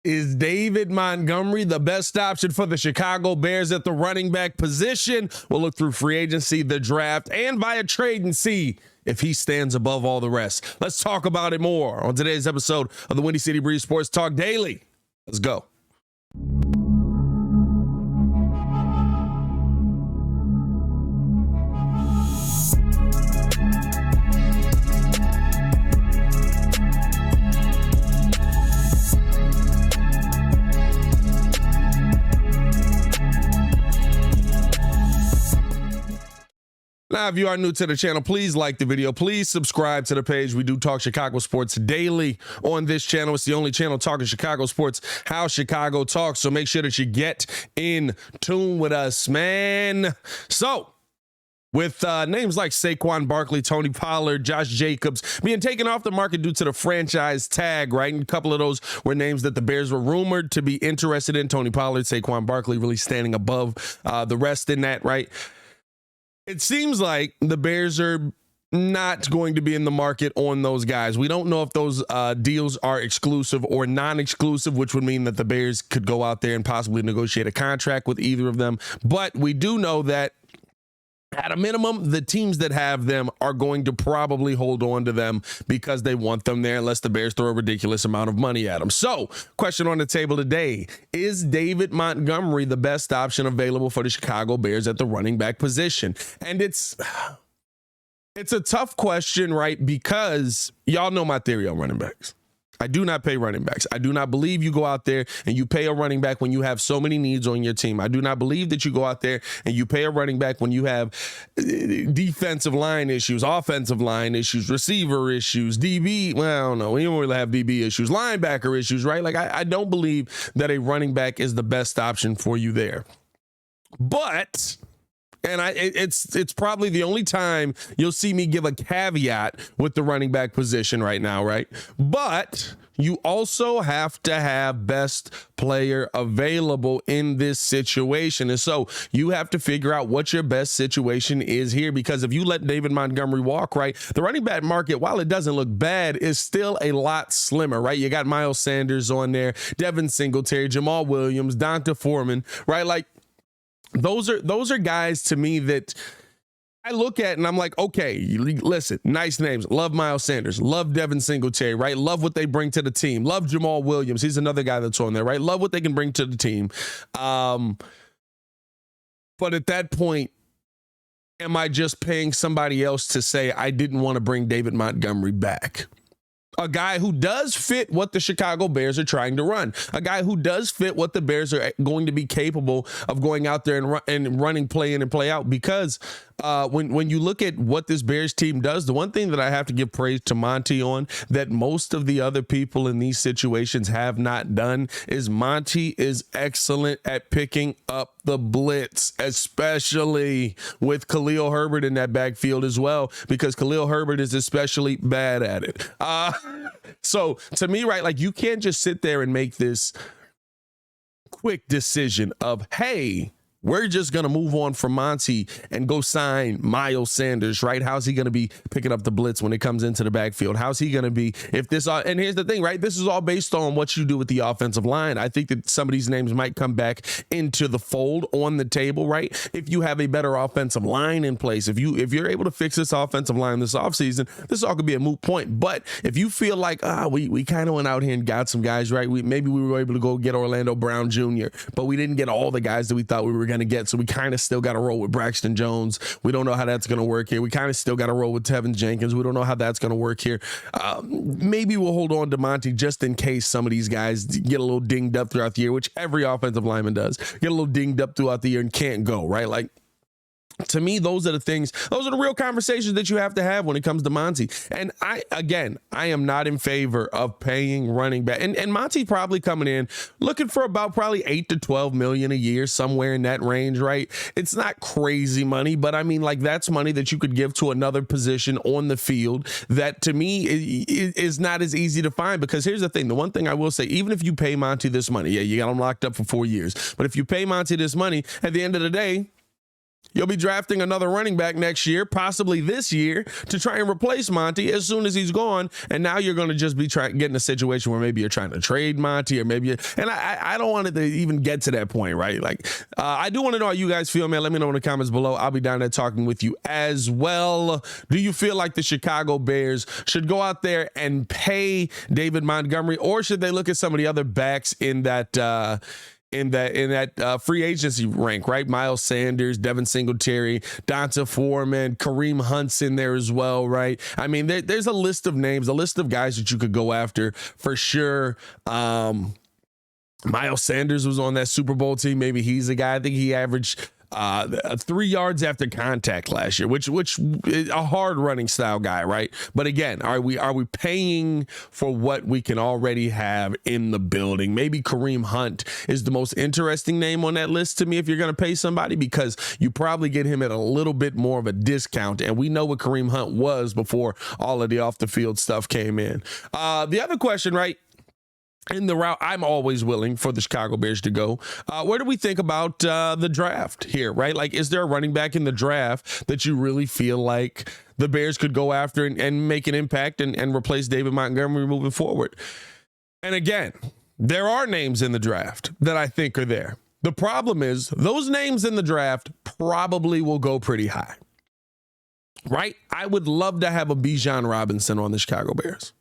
Is David Montgomery the best option for the Chicago Bears at the running back position? We'll look through free agency, the draft, and via trade and see if he stands above all the rest. Let's talk about it more on today's episode of the Windy City Breeze Sports Talk Daily. Let's go. Now, if you are new to the channel, please like the video. Please subscribe to the page. We do talk Chicago sports daily on this channel. It's the only channel talking Chicago sports, how Chicago talks. So make sure that you get in tune with us, man. So with names like Saquon Barkley, Tony Pollard, Josh Jacobs being taken off the market due to the franchise tag, right? And a couple of those were names that the Bears were rumored to be interested in. Tony Pollard, Saquon Barkley really standing above the rest in that, right? It seems like the Bears are not going to be in the market on those guys. We don't know if those deals are exclusive or non-exclusive, which would mean that the Bears could go out there and possibly negotiate a contract with either of them. But we do know that at a minimum, the teams that have them are going to probably hold on to them because they want them there unless the Bears throw a ridiculous amount of money at them. So, question on the table today, is David Montgomery the best option available for the Chicago Bears at the running back position? And it's a tough question, right? Because y'all know my theory on running backs. I do not pay running backs. I do not believe you go out there and you pay a running back when you have so many needs on your team. I do not believe that you go out there and you pay a running back when you have defensive line issues, offensive line issues, receiver issues, DB. Well, I don't know. We don't really have DB issues, linebacker issues, right? Like I don't believe that a running back is the best option for you there. But it's probably the only time you'll see me give a caveat with the running back position right now, right? But you also have to have best player available in this situation. And so you have to figure out what your best situation is here, because if you let David Montgomery walk, right, the running back market, while it doesn't look bad, is still a lot slimmer, right? You got Miles Sanders on there, Devin Singletary, Jamal Williams, Donta Foreman, right? Like, those are guys to me that I look at and I'm like, okay, listen, nice names. Love Miles Sanders. Love Devin Singletary, right? Love what they bring to the team. Love Jamal Williams. He's another guy that's on there, right? Love what they can bring to the team. But at that point, am I just paying somebody else to say I didn't want to bring David Montgomery back? A guy who does fit what the Chicago Bears are trying to run. A guy who does fit what the Bears are going to be capable of going out there and running play in and play out. Because when you look at what this Bears team does, the one thing that I have to give praise to Monty on that most of the other people in these situations have not done is Monty is excellent at picking up the blitz, especially with Khalil Herbert in that backfield as well, because Khalil Herbert is especially bad at it. So to me, right, like you can't just sit there and make this quick decision of, hey, we're just going to move on from Monty and go sign Miles Sanders, right? How's he going to be picking up the blitz when it comes into the backfield? How's he going to be if this, and here's the thing, right? This is all based on what you do with the offensive line. I think that some of these names might come back into the fold on the table, right? If you have a better offensive line in place, if you're able to fix this offensive line this offseason, this all could be a moot point. But if you feel like, we kind of went out here and got some guys, right? Maybe we were able to go get Orlando Brown Jr., but we didn't get all the guys that we thought we were going to get. So we kind of still got to roll with Braxton Jones. We don't know how that's going to work here. We kind of still got to roll with Tevin Jenkins. We don't know how that's going to work here. Maybe we'll hold on to Monty just in case some of these guys get a little dinged up throughout the year, which every offensive lineman does. Get a little dinged up throughout the year and can't go, right? Like, to me, those are the real conversations that you have to have when it comes to Monty. And I am not in favor of paying running back. And Monty probably coming in looking for about probably $8 to $12 million a year, somewhere in that range, right? It's not crazy money, but I mean, like, that's money that you could give to another position on the field that to me is not as easy to find. Because here's the thing, the one thing I will say, even if you pay Monty this money, yeah, you got him locked up for 4 years, but if you pay Monty this money, at the end of the day, You'll be drafting another running back next year, possibly this year, to try and replace Monty as soon as he's gone. And now you're going to just be getting a situation where maybe you're trying to trade Monty, or maybe I don't want it to even get to that point, right? Like, I do want to know how you guys feel, man. Let me know in the comments below. I'll be down there talking with you as well. Do you feel like the Chicago Bears should go out there and pay David Montgomery, or should they look at some of the other backs in that free agency rank, right? Miles Sanders, Devin Singletary, Donta Foreman, Kareem Hunt's in there as well, right? I mean, there's a list of names, a list of guys that you could go after for sure. Miles Sanders was on that Super Bowl team. Maybe he's a guy. I think he averaged 3 yards after contact last year, which is a hard running style guy, right? But again, are we paying for what we can already have in the building? Maybe Kareem Hunt is the most interesting name on that list to me if you're going to pay somebody, because you probably get him at a little bit more of a discount, and we know what Kareem Hunt was before all of the off the field stuff came in. The other question, right? In the route I'm always willing for the Chicago Bears to go, where do we think about the draft here, right? Like, is there a running back in the draft that you really feel like the Bears could go after and make an impact and replace David Montgomery moving forward? And again, there are names in the draft that I think are there. The problem is those names in the draft probably will go pretty high, right? I would love to have a Bijan Robinson on the Chicago Bears.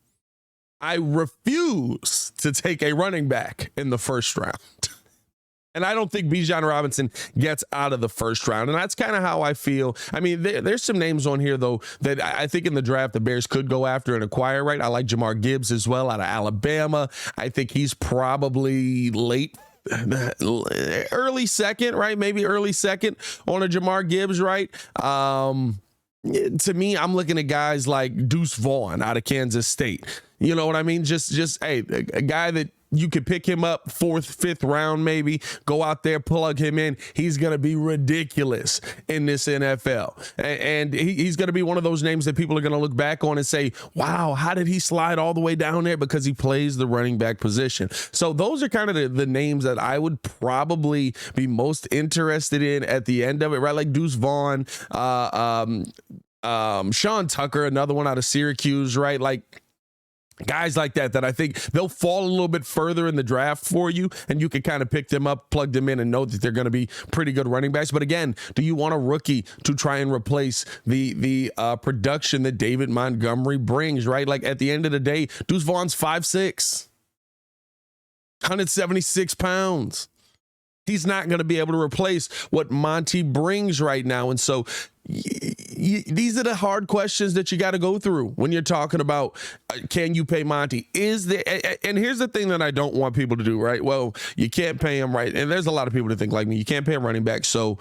I refuse to take a running back in the first round. And I don't think Bijan Robinson gets out of the first round. And that's kind of how I feel. I mean, there's some names on here, though, that I think in the draft the Bears could go after and acquire, right? I like Jamar Gibbs as well out of Alabama. I think he's probably early second, right? Maybe early second on a Jamar Gibbs, right? To me, I'm looking at guys like Deuce Vaughn out of Kansas State. You know what I mean? Just hey, a guy that you could pick him up 4th, 5th round, maybe go out there, plug him in. He's going to be ridiculous in this NFL. And he's going to be one of those names that people are going to look back on and say, wow, how did he slide all the way down there? Because he plays the running back position. So those are kind of the names that I would probably be most interested in at the end of it, right? Like Deuce Vaughn, Sean Tucker, another one out of Syracuse, right? Like, guys like that I think they'll fall a little bit further in the draft for you, and you can kind of pick them up, plug them in, and know that they're going to be pretty good running backs. But again, do you want a rookie to try and replace the production that David Montgomery brings, right? Like, at the end of the day, Deuce Vaughn's 5'6", 176 pounds. He's not going to be able to replace what Monty brings right now. And so these are the hard questions that you got to go through when you're talking about, can you pay Monty? Is there, and here's the thing that I don't want people to do, right? Well, you can't pay him, right? And there's a lot of people that think like me, you can't pay a running back. So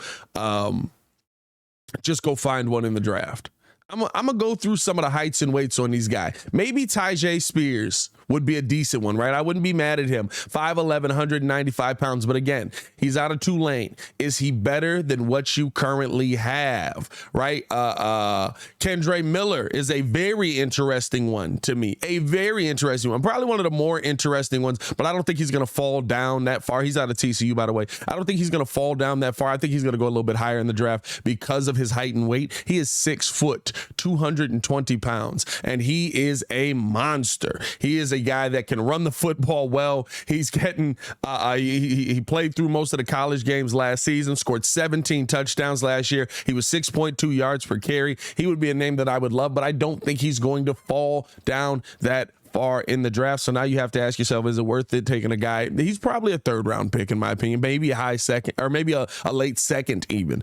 just go find one in the draft. I'm going to go through some of the heights and weights on these guys. Maybe Tyjae Spears would be a decent one, right? I wouldn't be mad at him. 5'11", 195 pounds. But again, he's out of Tulane. Is he better than what you currently have, right? Kendre Miller is a very interesting one to me. A very interesting one. Probably one of the more interesting ones, but I don't think he's going to fall down that far. He's out of TCU, by the way. I don't think he's going to fall down that far. I think he's going to go a little bit higher in the draft because of his height and weight. He is 6 foot, 220 pounds, and he is a monster. He is a guy that can run the football well. He's getting he played through most of the college games last season, scored 17 touchdowns last year. He was 6.2 yards per carry. He would be a name that I would love, but I don't think he's going to fall down that far in the draft. So now you have to ask yourself, is it worth it taking a guy? He's probably a 3rd round pick in my opinion, maybe a high second, or maybe a late second even.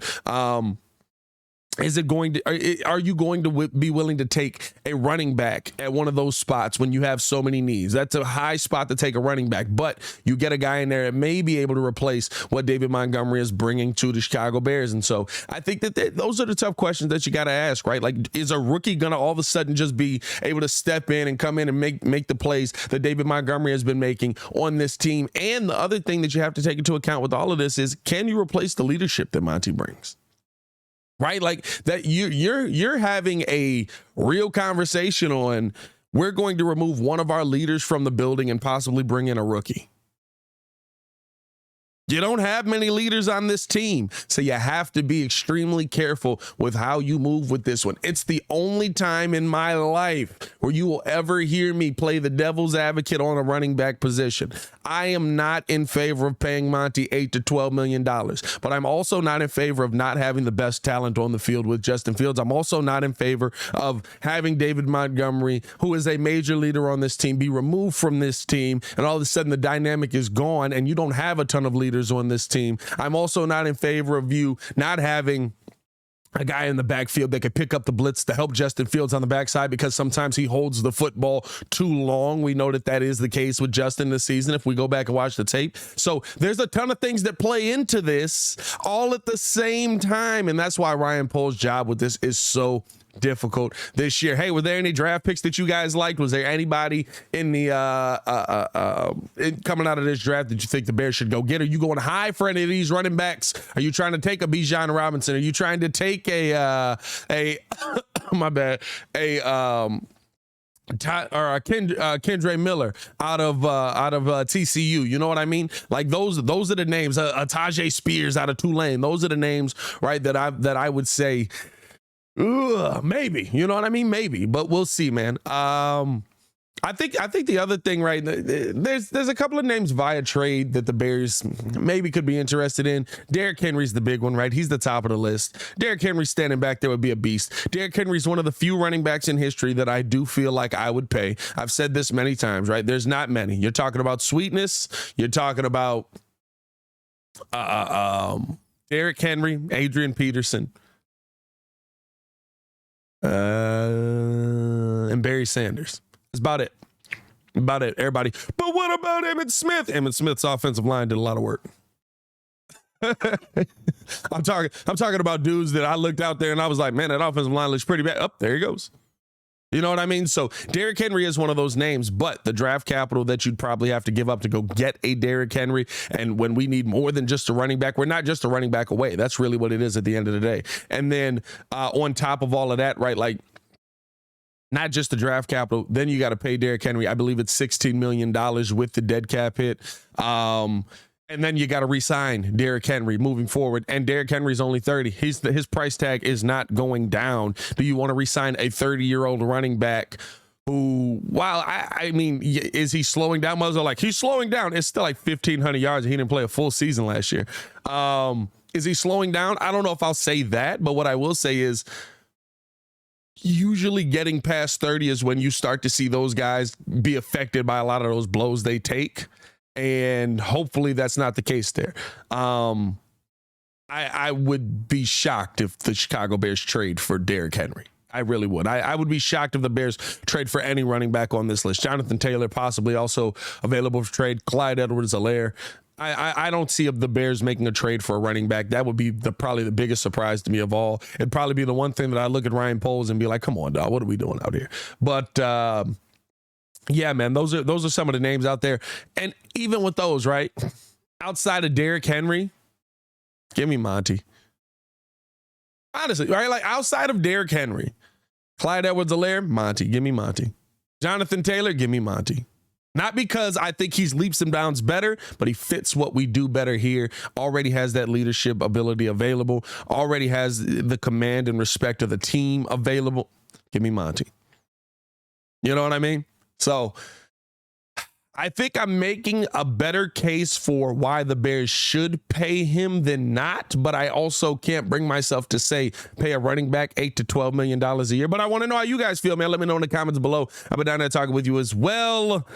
Is it going to? Are you going to be willing to take a running back at one of those spots when you have so many needs? That's a high spot to take a running back, but you get a guy in there that may be able to replace what David Montgomery is bringing to the Chicago Bears. And so I think that those are the tough questions that you got to ask, right? Like, is a rookie going to all of a sudden just be able to step in and come in and make the plays that David Montgomery has been making on this team? And the other thing that you have to take into account with all of this is, can you replace the leadership that Monty brings? Right? Like that you're having a real conversation on, we're going to remove one of our leaders from the building and possibly bring in a rookie. You don't have many leaders on this team, so you have to be extremely careful with how you move with this one. It's the only time in my life where you will ever hear me play the devil's advocate on a running back position. I am not in favor of paying Monty $8 to $12 million, but I'm also not in favor of not having the best talent on the field with Justin Fields. I'm also not in favor of having David Montgomery, who is a major leader on this team, be removed from this team, and all of a sudden the dynamic is gone and you don't have a ton of leaders on this team. I'm also not in favor of you not having a guy in the backfield that could pick up the blitz to help Justin Fields on the backside, because sometimes he holds the football too long. We know that is the case with Justin this season if we go back and watch the tape. So there's a ton of things that play into this all at the same time, and that's why Ryan Poles' job with this is so difficult this year. Hey, were there any draft picks that you guys liked? Was there anybody in the coming out of this draft that you think the Bears should go get? Are you going high for any of these running backs? Are you trying to take a Bijan Robinson? Are you trying to take Kendre Miller out of TCU? You know what I mean? Like those are the names. Tajay Spears out of Tulane. Those are the names, right? That I would say. Maybe, you know what I mean? Maybe, but we'll see, man. I think the other thing, right? There's a couple of names via trade that the Bears maybe could be interested in. Derrick Henry's the big one, right? He's the top of the list. Derrick Henry standing back there would be a beast. Derrick Henry's one of the few running backs in history that I do feel like I would pay. I've said this many times, right? There's not many. You're talking about sweetness. You're talking about Derrick Henry, Adrian Peterson. And Barry Sanders. That's about it. Everybody. But what about Emmitt Smith? Emmitt Smith's offensive line did a lot of work. I'm talking about dudes that I looked out there and I was like, man, that offensive line looks pretty bad. There he goes. You know what I mean? So Derrick Henry is one of those names, but the draft capital that you'd probably have to give up to go get a Derrick Henry, and when we need more than just a running back, we're not just a running back away. That's really what it is at the end of the day. And then on top of all of that, right, like not just the draft capital, then you got to pay Derrick Henry. I believe it's $16 million with the dead cap hit. And then you got to re-sign Derrick Henry moving forward. And Derrick Henry's only 30. His price tag is not going down. Do you want to re-sign a 30-year-old running back who, while I mean, is he slowing down? Most are like, he's slowing down. It's still like 1,500 yards and he didn't play a full season last year. Is he slowing down? I don't know if I'll say that, but what I will say is usually getting past 30 is when you start to see those guys be affected by a lot of those blows they take. And hopefully that's not the case there. I would be shocked if the Chicago Bears trade for Derrick Henry. I really would. I would be shocked if the Bears trade for any running back on this list. Jonathan Taylor possibly also available for trade. Clyde Edwards-Helaire. I don't see the Bears making a trade for a running back. That would be probably the biggest surprise to me of all. It'd probably be the one thing that I look at Ryan Poles and be like, come on, dog, what are we doing out here? But yeah, man, those are some of the names out there. And even with those, right, outside of Derrick Henry, give me Monty. Honestly, right, like outside of Derrick Henry, Clyde Edwards-Helaire, Monty, give me Monty. Jonathan Taylor, give me Monty. Not because I think he's leaps and bounds better, but he fits what we do better here. Already has that leadership ability available. Already has the command and respect of the team available. Give me Monty. You know what I mean? So I think I'm making a better case for why the Bears should pay him than not, but I also can't bring myself to say pay a running back $8 to $12 million a year. But I want to know how you guys feel, man. Let me know in the comments below. I've been down there talking with you as well.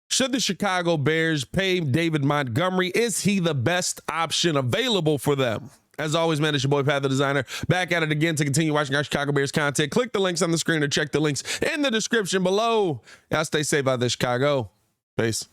Should the Chicago Bears pay David Montgomery? Is he the best option available for them? As always, man, it's your boy, Pat the Designer, back at it again to continue watching our Chicago Bears content. Click the links on the screen or check the links in the description below. Y'all stay safe out there, Chicago. Peace.